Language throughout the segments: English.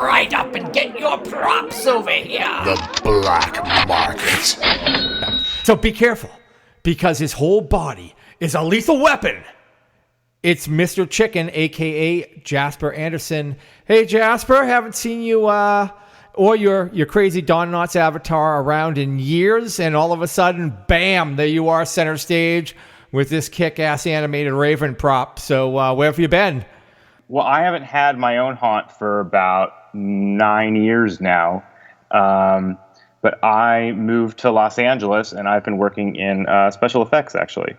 right up and get your props over here. The black market. So be careful, because his whole body is a lethal weapon. It's Mr. Chicken, a.k.a. Jasper Anderson. Hey, Jasper, haven't seen you or your crazy Don Knotts avatar around in years, and all of a sudden, bam, there you are, center stage with this kick-ass animated Raven prop. So where have you been? Well, I haven't had my own haunt for about 9 years now. But I moved to Los Angeles, and I've been working in special effects, actually.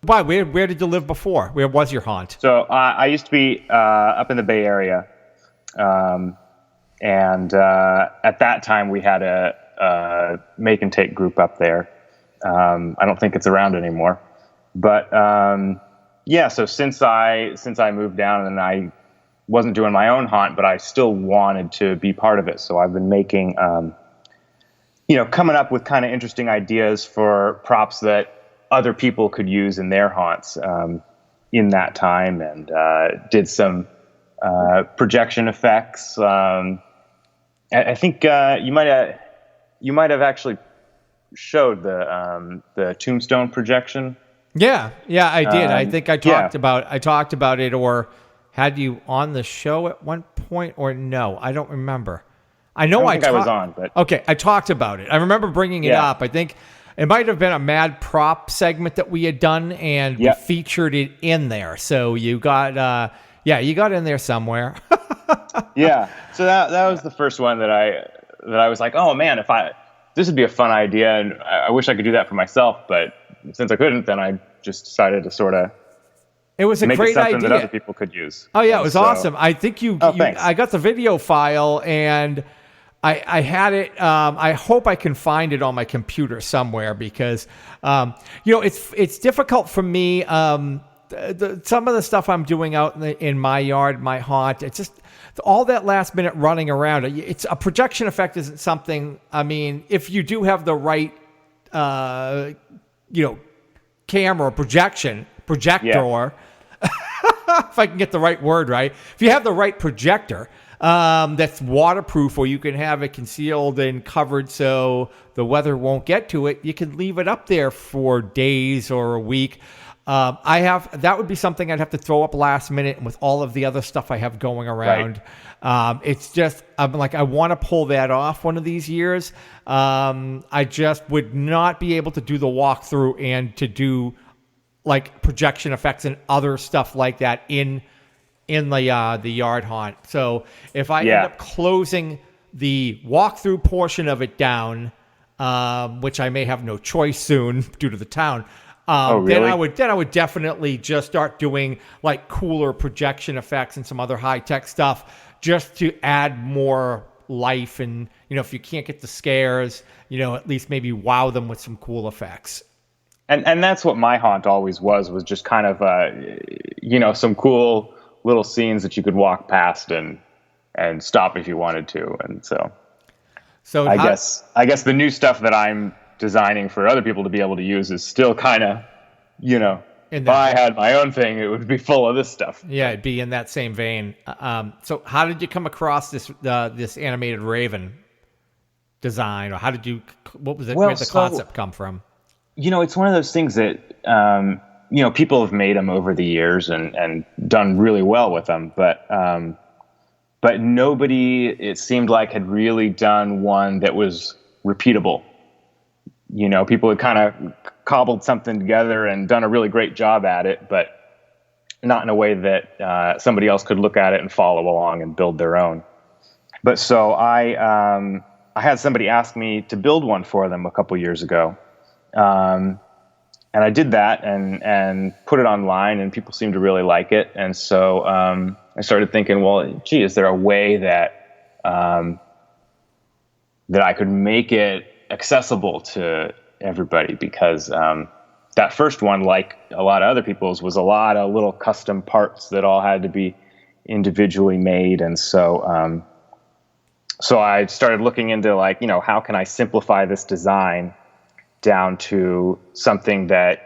Why? Where did you live before? Where was your haunt? So I used to be up in the Bay Area. And at that time, we had a make and take group up there. I don't think it's around anymore. But yeah, so since I moved down, and I wasn't doing my own haunt, but I still wanted to be part of it. So I've been making, coming up with kind of interesting ideas for props that other people could use in their haunts in that time, and did some projection effects. I think you might have actually showed the tombstone projection. Yeah, I did. I think I talked about it, or had you on the show at one point, or no, I don't remember. I know I was on, but okay, I talked about it. I remember bringing it up. I think it might have been a Mad Prop segment that we had done, and we featured it in there. So you got, you got in there somewhere. Yeah. So that was the first one that I was like, oh man, this would be a fun idea, and I wish I could do that for myself, but since I couldn't, then I just decided to sort of it was a make great it something idea that other people could use. Oh yeah, it was awesome. I think thanks. I got the video file, and I had it. I hope I can find it on my computer somewhere, because it's difficult for me. Some of the stuff I'm doing out in my yard, my haunt, it's just all that last minute running around. It's a projection effect isn't something. I mean, if you do have the right, camera projector. If I can get the right word right, if you have the right projector that's waterproof, or you can have it concealed and covered so the weather won't get to it, you can leave it up there for days or a week. That would be something I'd have to throw up last minute, and with all of the other stuff I have going around. Right. It's just, I'm like, I want to pull that off one of these years. I just would not be able to do the walkthrough and to do like projection effects and other stuff like that in the yard haunt. So if I end up closing the walkthrough portion of it down, which I may have no choice soon due to the town, really? then I would definitely just start doing like cooler projection effects and some other high tech stuff, just to add more life. And if you can't get the scares, at least maybe wow them with some cool effects. And that's what my haunt always was just kind of some cool little scenes that you could walk past and stop if you wanted to. And so I guess the new stuff that I'm designing for other people to be able to use is still kind of, if I had my own thing, it would be full of this stuff. Yeah, it'd be in that same vein. So how did you come across this animated Raven design, or what was it? Where did the concept come from? It's one of those things that, people have made them over the years and done really well with them, but nobody, it seemed like, had really done one that was repeatable. People had kind of cobbled something together and done a really great job at it, but not in a way that somebody else could look at it and follow along and build their own. But so I had somebody ask me to build one for them a couple years ago. And I did that and put it online, and people seemed to really like it. And so I started thinking, well, gee, is there a way that that I could make it accessible to everybody? Because that first one, like a lot of other people's, was a lot of little custom parts that all had to be individually made. And so so I started looking into how can I simplify this design down to something that,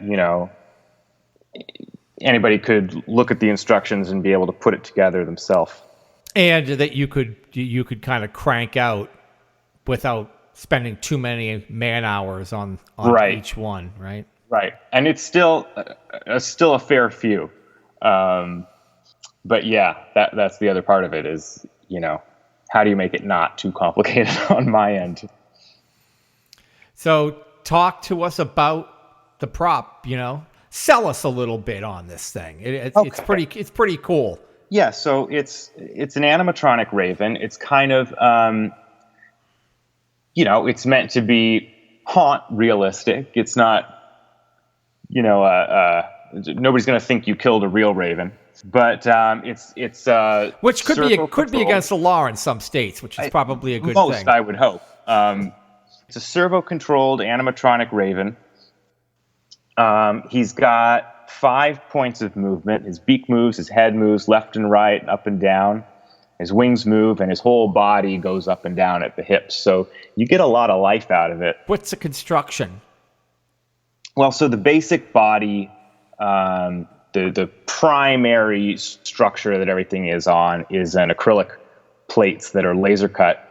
anybody could look at the instructions and be able to put it together themselves. And that you could kind of crank out without spending too many man hours on Right. each one, right? Right, and it's still a fair few, but yeah, that's the other part of it is, how do you make it not too complicated on my end? So talk to us about the prop. Sell us a little bit on this thing. It's pretty cool. Yeah, so it's an animatronic Raven. It's kind of it's meant to be haunt realistic. It's not. Nobody's going to think you killed a real raven, but it's which could be against the law in some states, which is probably a good thing. Most, I would hope. It's a servo-controlled animatronic raven. He's got 5 points of movement. His beak moves, his head moves left and right, up and down. His wings move, and his whole body goes up and down at the hips. So you get a lot of life out of it. What's the construction? Well, so the basic body, the primary structure that everything is on is an acrylic plates that are laser cut.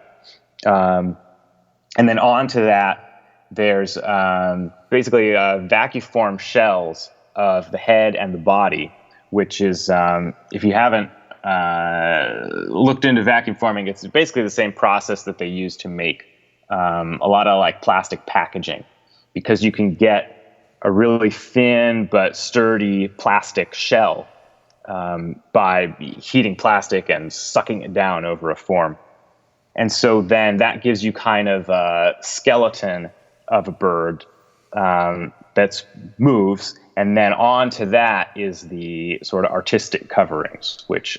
And then onto that, there's basically vacuform shells of the head and the body, which is, if you haven't looked into vacuum forming, it's basically the same process that they use to make a lot of like plastic packaging, because you can get a really thin but sturdy plastic shell by heating plastic and sucking it down over a form. And so then that gives you kind of a skeleton of a bird that moves. And then onto that is the sort of artistic coverings, which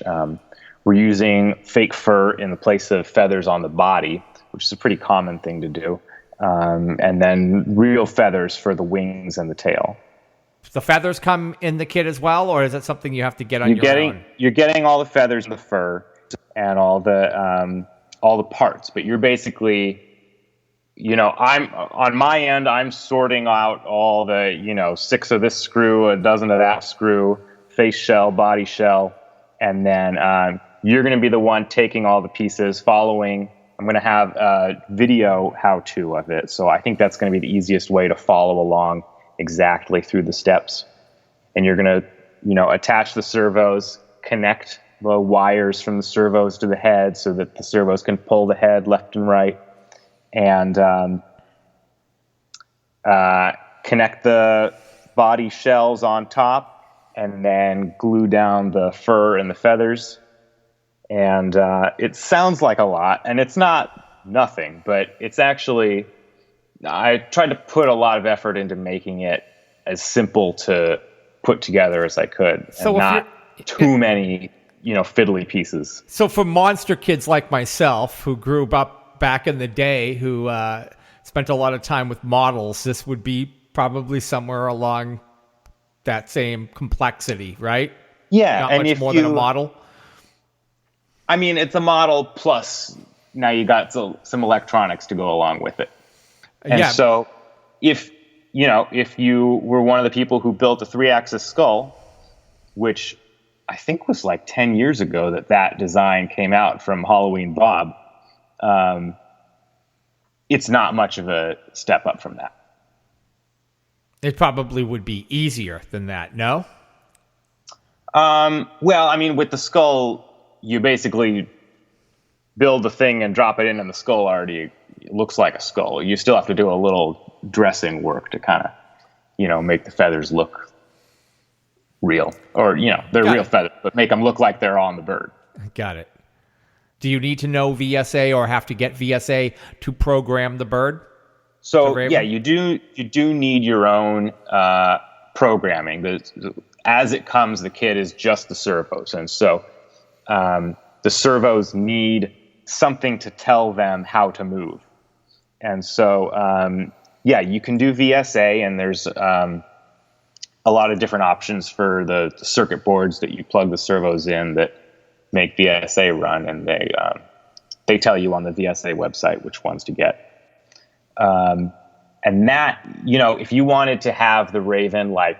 we're using fake fur in the place of feathers on the body, which is a pretty common thing to do. And then real feathers for the wings and the tail. The feathers come in the kit as well, or is it something you have to get on your own? You're getting all the feathers and the fur and all the parts, but you're basically, I'm on my end, I'm sorting out all the, 6 of this screw, a dozen of that screw, face shell, body shell, and then you're going to be the one taking all the pieces, following. I'm going to have a video how-to of it. So I think that's going to be the easiest way to follow along exactly through the steps. And you're going to, attach the servos, connect the wires from the servos to the head so that the servos can pull the head left and right, and connect the body shells on top, and then glue down the fur and the feathers. And it sounds like a lot, and it's not nothing, but it's actually, I tried to put a lot of effort into making it as simple to put together as I could, so and not too many, fiddly pieces. So for monster kids like myself, who grew up back in the day, who spent a lot of time with models, this would be probably somewhere along that same complexity, right? Yeah. Not much more than a model. I mean, it's a model plus now you got some electronics to go along with it. And so if you were one of the people who built a 3-axis skull, which I think was like 10 years ago that design came out from Halloween Bob, it's not much of a step up from that. It probably would be easier than that, no? Well, I mean, with the skull, you basically build the thing and drop it in, and the skull already looks like a skull. You still have to do a little dressing work to kind of, make the feathers look real. Or, they're real feathers, but make them look like they're on the bird. Got it. Do you need to know VSA or have to get VSA to program the bird? So, yeah, you do need your own programming. As it comes, the kit is just the servos. And so the servos need something to tell them how to move. And so, you can do VSA, and there's a lot of different options for the circuit boards that you plug the servos in that make VSA run, and they tell you on the VSA website which ones to get. And that, if you wanted to have the Raven like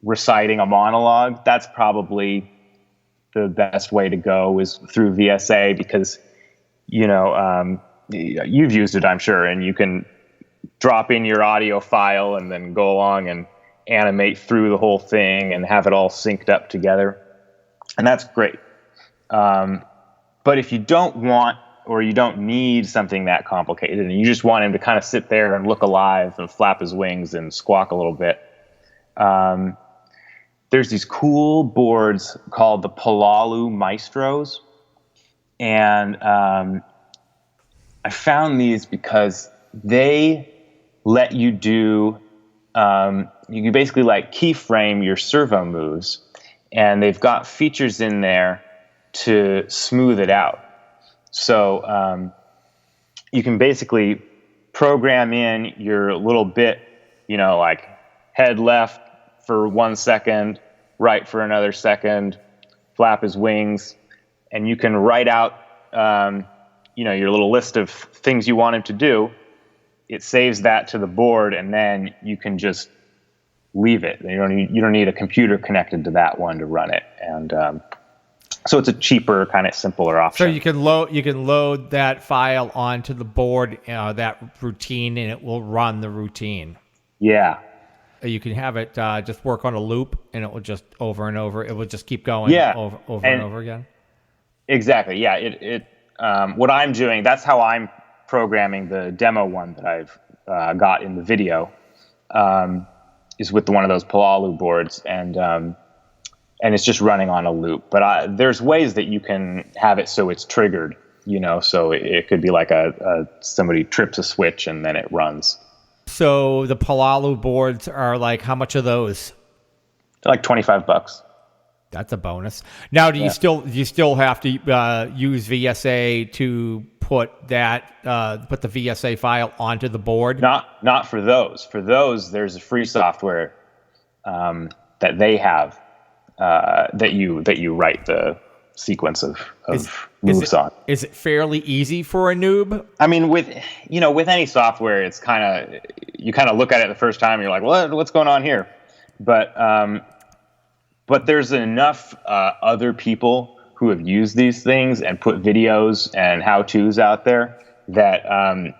reciting a monologue, that's probably the best way to go is through VSA because, you've used it, I'm sure, and you can drop in your audio file and then go along and animate through the whole thing and have it all synced up together. And that's great. But if you don't want or you don't need something that complicated and you just want him to kind of sit there and look alive and flap his wings and squawk a little bit, there's these cool boards called the Palalu Maestros. And I found these because they let you do, you can basically like keyframe your servo moves, and they've got features in there to smooth it out. So you can basically program in your little bit, like head left for 1 second, right for another second, flap his wings, and you can write out, your little list of things you want him to do. It saves that to the board, and then you can just leave it. You don't need a computer connected to that one to run it, and so it's a cheaper, kind of simpler option. So you can load that file onto the board, that routine, and it will run the routine. Yeah. You can have it just work on a loop, and it will just over and over. It will just keep going over and over again. Exactly. Yeah. It what I'm doing, that's how I'm programming the demo one that I've got in the video, is with one of those Palalu boards, and it's just running on a loop. But there's ways that you can have it so it's triggered, so it could be like somebody trips a switch and then it runs. So the Palalu boards are like, how much are those? They're like $25. That's a bonus. Now, do you still have to use VSA to put the VSA file onto the board? Not for those. For those, there's a free software that they have that you write the sequence of moves on. Is it fairly easy for a noob? I mean, with any software, it's you kind of look at it the first time and you're like, what's going on here? But there's enough other people who have used these things and put videos and how-tos out there that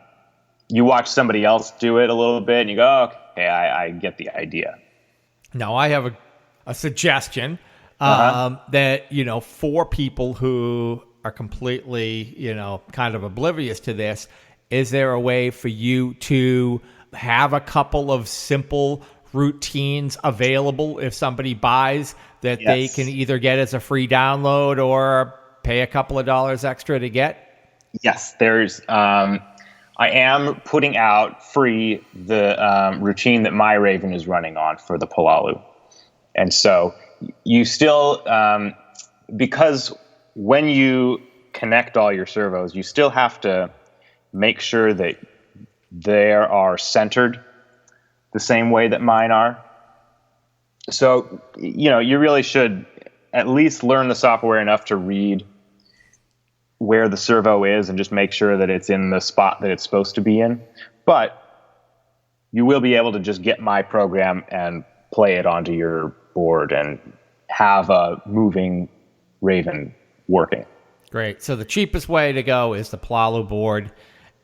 you watch somebody else do it a little bit and you go, oh, okay, I get the idea. Now, I have a suggestion that, for people who are completely, kind of oblivious to this, is there a way for you to have a couple of simple routines available if somebody buys that they can either get as a free download or pay a couple of dollars extra to get? Yes, there's I am putting out free the routine that my Raven is running on for the Palalu. And so you still, because when you connect all your servos, you still have to make sure that they are centered the same way that mine are. So, you really should at least learn the software enough to read where the servo is and just make sure that it's in the spot that it's supposed to be in. But you will be able to just get my program and play it onto your board and have a moving Raven working. Great. So the cheapest way to go is the Palalu board,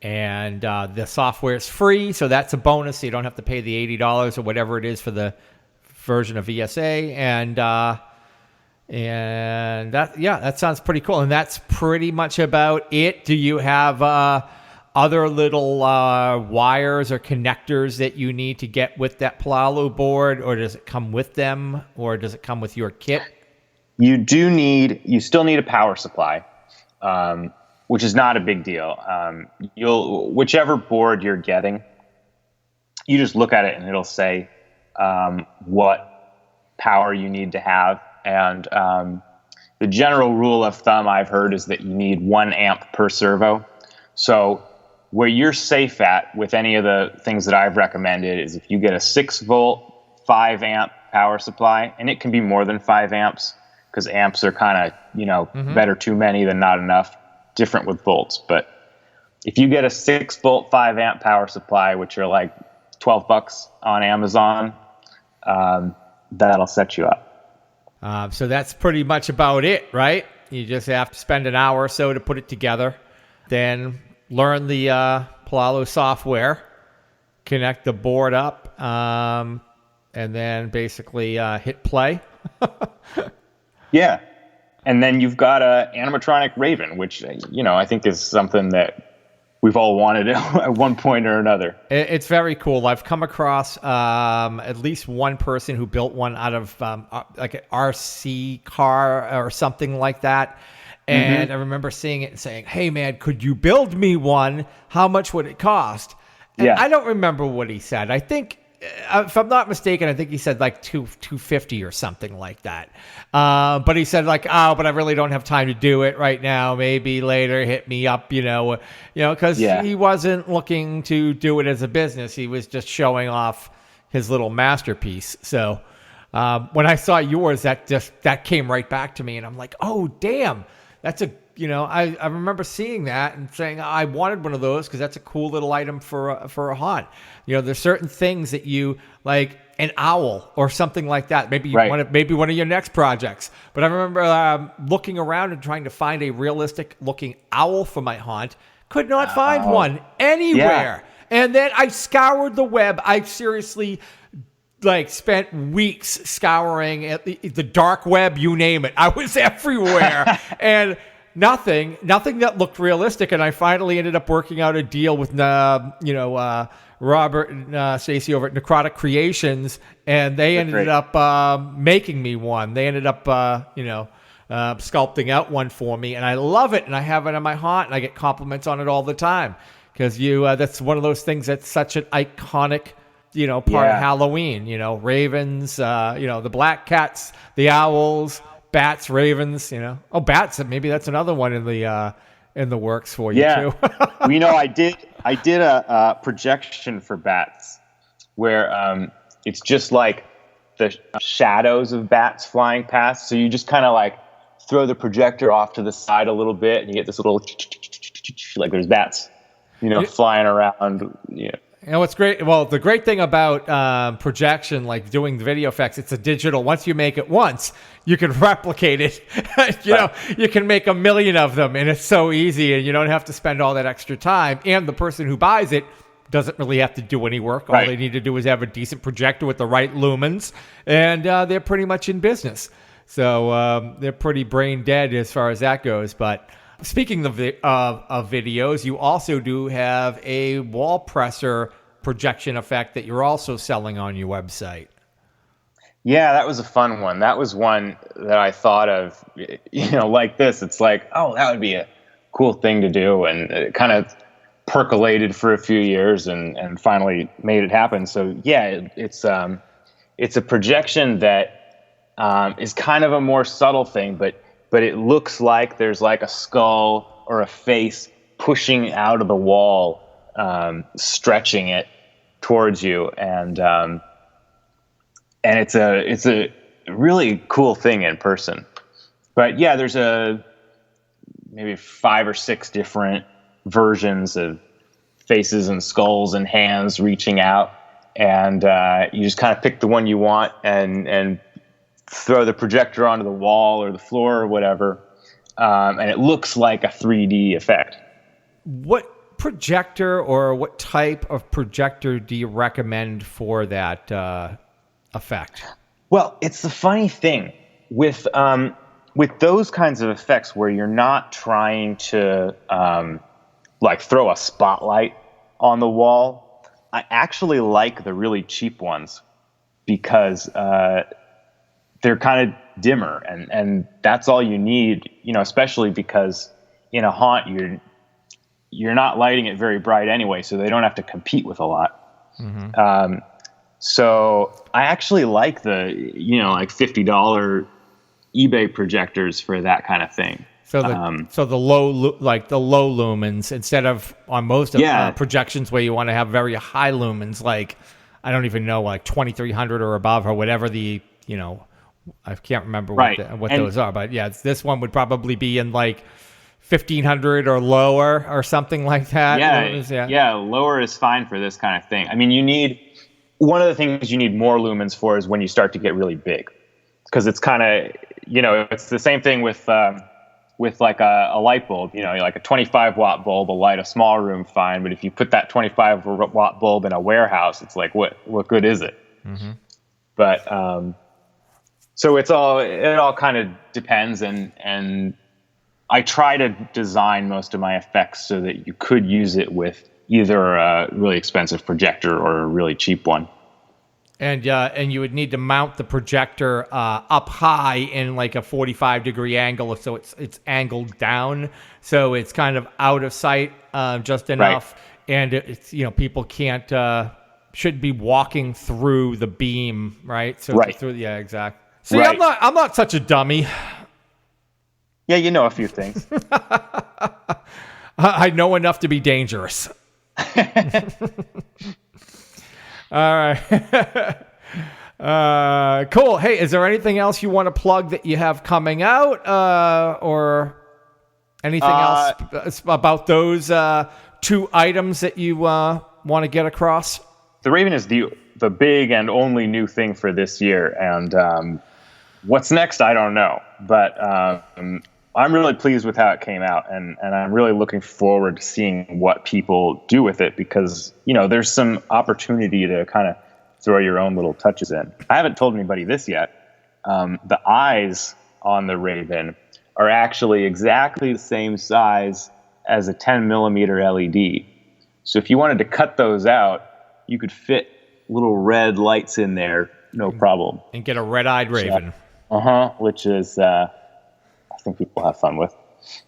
and the software is free, so that's a bonus. So you don't have to pay the $80 or whatever it is for the version of VSA, and that sounds pretty cool. And that's pretty much about it. Do you have other little wires or connectors that you need to get with that Palalu board, or does it come with them, or does it come with your kit? You still need a power supply, which is not a big deal. Whichever board you're getting, you just look at it and it'll say what power you need to have. And the general rule of thumb I've heard is that you need 1 amp per servo. So where you're safe at with any of the things that I've recommended is if you get a 6-volt, 5 amp power supply, and it can be more than 5 amps because amps are kind of, better too many than not enough, different with volts. But if you get a 6-volt, 5 amp power supply, which are like $12 on Amazon, that'll set you up. So that's pretty much about it, right? You just have to spend an hour or so to put it together, then learn the Palalo software, connect the board up, and then basically hit play. Yeah. And then you've got a animatronic Raven, which, I think is something that we've all wanted at one point or another. It's very cool. I've come across at least one person who built one out of like an RC car or something like that. And I remember seeing it and saying, hey, man, could you build me one? How much would it cost? And I don't remember what he said. I think, if I'm not mistaken, I think he said like $250 or something like that. But he said like, but I really don't have time to do it right now. Maybe later, hit me up, because he wasn't looking to do it as a business. He was just showing off his little masterpiece. So when I saw yours, that came right back to me, and I'm like, oh damn, that's I remember seeing that and saying I wanted one of those because that's a cool little item for a haunt. There's certain things that you like, an owl or something like that. Maybe you want it, maybe one of your next projects. But I remember looking around and trying to find a realistic looking owl for my haunt. Could not find one anywhere. Yeah. And then I scoured the web. I seriously spent weeks scouring at the dark web, you name it. I was everywhere. And nothing that looked realistic. And I finally ended up working out a deal with, Robert and Stacy over at Necrotic Creations, and they ended up making me one. They ended up, sculpting out one for me, and I love it. And I have it on my haunt, and I get compliments on it all the time because that's one of those things that's such an iconic, part of Halloween. Ravens, the black cats, the owls, bats, ravens. Bats. Maybe that's another one in the works for you too. I did a projection for bats where it's just like the shadows of bats flying past. So you just kind of like throw the projector off to the side a little bit, and you get this little like there's bats, flying around. Yeah. What's great? Well, the great thing about projection, like doing the video effects, it's a digital. Once you make it once, you can replicate it. You can make 1 million of them, and it's so easy, and you don't have to spend all that extra time. And the person who buys it doesn't really have to do any work. All they need to do is have a decent projector with the right lumens, and they're pretty much in business. So they're pretty brain dead as far as that goes. But speaking of videos, you also do have a wall presser projection effect that you're also selling on your website. Yeah, that was a fun one. That was one that I thought of, like this. It's like, oh, that would be a cool thing to do. And it kind of percolated for a few years and finally made it happen. So yeah, it's a projection that is kind of a more subtle thing, but it looks like there's like a skull or a face pushing out of the wall, stretching it towards you. And it's a really cool thing in person. But yeah, there's maybe 5 or 6 different versions of faces and skulls and hands reaching out. And you just kind of pick the one you want and throw the projector onto the wall or the floor or whatever, and it looks like a 3D effect. What projector or what type of projector do you recommend for that effect? Well, it's the funny thing with those kinds of effects where you're not trying to throw a spotlight on the wall. I actually like the really cheap ones because they're kind of dimmer, and that's all you need, especially because in a haunt you're not lighting it very bright anyway, so they don't have to compete with a lot. Mm-hmm. So I actually like the $50 eBay projectors for that kind of thing. So the low lumens instead of on most of projections where you want to have very high lumens, like I don't even know, like 2300 or above or whatever I can't remember what those are, but yeah, this one would probably be in like 1500 or lower or something like that. Yeah, lower is fine for this kind of thing. I mean, one of the things you need more lumens for is when you start to get really big. because it's kind of, it's the same thing with like a light bulb. Like a 25 watt bulb will light a small room fine, but if you put that 25 watt bulb in a warehouse, it's like what good is it? Mm-hmm. But so it all kind of depends, and I try to design most of my effects so that you could use it with either a really expensive projector or a really cheap one. And you would need to mount the projector up high in like a 45-degree angle, so it's angled down, so it's kind of out of sight just enough, right. And it's people shouldn't be walking through the beam, right? So right. Exactly. See, right. I'm not such a dummy. Yeah, you know a few things. I know enough to be dangerous. All right. Cool. Hey, is there anything else you want to plug that you have coming out, or anything else about those two items that you want to get across? The Raven is the big and only new thing for this year, and what's next, I don't know. But I'm really pleased with how it came out, and I'm really looking forward to seeing what people do with it, because, there's some opportunity to kind of throw your own little touches in. I haven't told anybody this yet. The eyes on the Raven are actually exactly the same size as a 10 millimeter LED. So if you wanted to cut those out, you could fit little red lights in there, no problem. And get a red-eyed Raven. Which is, I think people have fun with.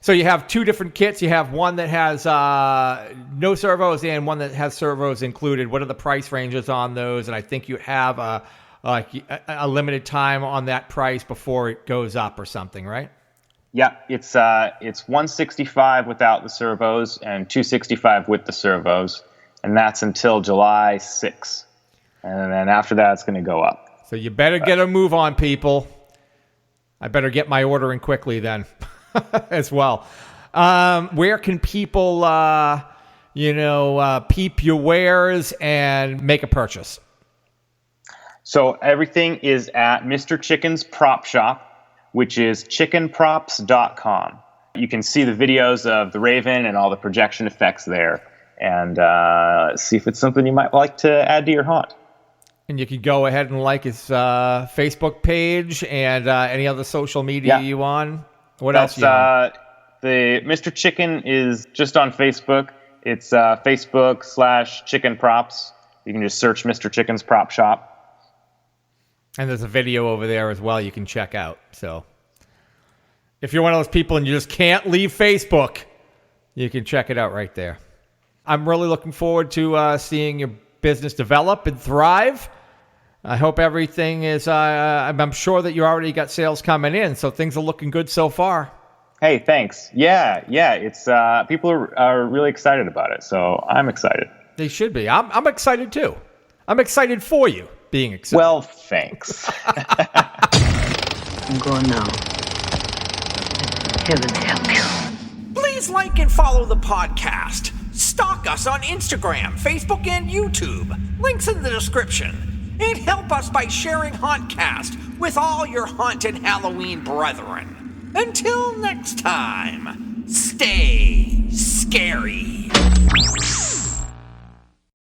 So you have two different kits. You have one that has no servos and one that has servos included. What are the price ranges on those? And I think you have a limited time on that price before it goes up or something, right? Yeah, it's $165 without the servos and $265 with the servos, and that's until July 6th. And then after that, it's going to go up. So you better get a move on, people. I better get my order in quickly then as well. Where can people, peep your wares and make a purchase? So everything is at Mr. Chicken's Prop Shop, which is chickenprops.com. You can see the videos of the Raven and all the projection effects there, and see if it's something you might like to add to your haunt. And you can go ahead and like his Facebook page and any other social media you on. What else you on? The Mr. Chicken is just on Facebook. It's Facebook/Chicken Props. You can just search Mr. Chicken's Prop Shop. And there's a video over there as well you can check out. So if you're one of those people and you just can't leave Facebook, you can check it out right there. I'm really looking forward to seeing your business develop and thrive. I hope everything is, I'm sure that you already got sales coming in, so things are looking good so far. Hey, thanks. Yeah, it's people are really excited about it, so I'm excited. They should be. I'm excited too. I'm excited for you being excited. Well, thanks. I'm going now. Heaven help you. Please like and follow the podcast. Stalk us on Instagram, Facebook, and YouTube. Links in the description. And help us by sharing Hauntcast with all your haunted Halloween brethren. Until next time, stay scary.